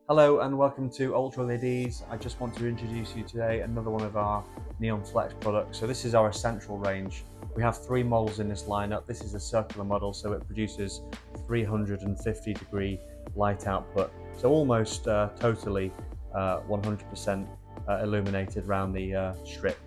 Hello and welcome to Ultra LEDs. I just want to introduce you today another one of our Neon Flex products. So this is our essential range. We have three models in this lineup. This is a circular model, so it produces 350-degree light output. So almost totally 100% illuminated around the strip.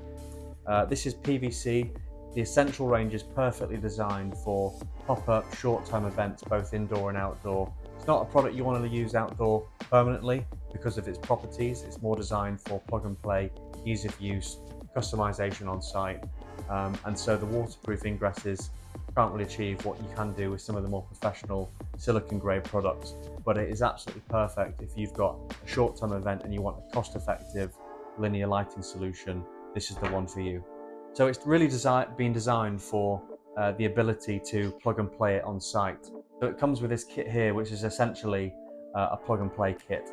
This is PVC. The essential range is perfectly designed for pop-up short-term events, both indoor and outdoor. It's not a product you want to use outdoor permanently because of its properties. It's more designed for plug and play, ease of use, customization on site. And so the waterproof ingresses can't really achieve what you can do with some of the more professional silicon grade products, but it is absolutely perfect if you've got a short-term event and you want a cost-effective linear lighting solution. This is the one for you. So it's really been designed for the ability to plug and play it on site. So it comes with this kit here, which is essentially a plug and play kit.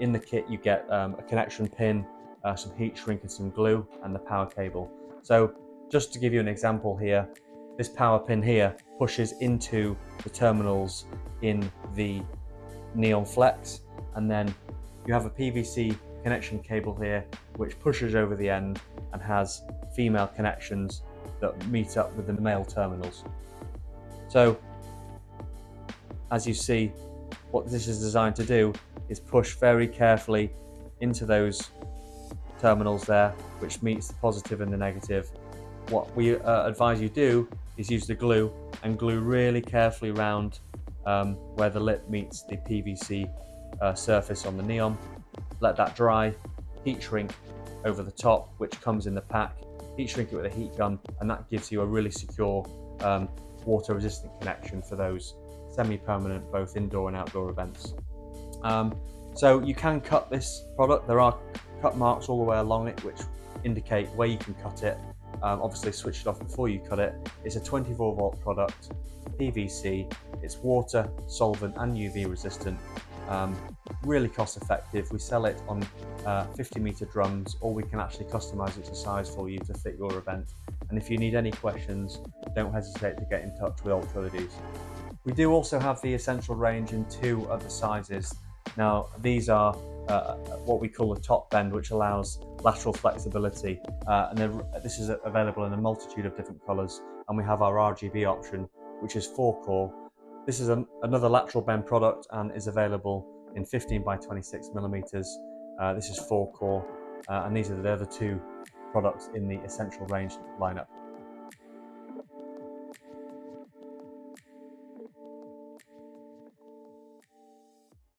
In the kit you get a connection pin, some heat shrink and some glue, and the power cable. So just to give you an example here, this power pin here pushes into the terminals in the Neon Flex, and then you have a PVC connection cable here which pushes over the end and has female connections that meet up with the male terminals. So as you see, what this is designed to do is push very carefully into those terminals there, which meets the positive and the negative. What we advise you do is use the glue and glue really carefully around where the lip meets the PVC surface on the neon. Let that dry, heat shrink over the top, which comes in the pack, heat shrink it with a heat gun, and that gives you a really secure water resistant connection for those semi-permanent both indoor and outdoor events. So you can cut this product. There are cut marks all the way along it which indicate where you can cut it. Obviously switch it off before you cut it. It's a 24 volt product, PVC, it's water, solvent and UV resistant. Really cost effective. We sell it on 50-meter drums, or we can actually customize it to size for you to fit your event. And if you need any questions, don't hesitate to get in touch with Ultra LEDs. We do also have the essential range in two other sizes. Now these are what we call a top bend, which allows lateral flexibility, and this is available in a multitude of different colors. And we have our RGB option, which is 4-core. This is another lateral bend product and is available in 15 by 26 millimeters. This is 4-core, and these are the other two products in the essential range lineup.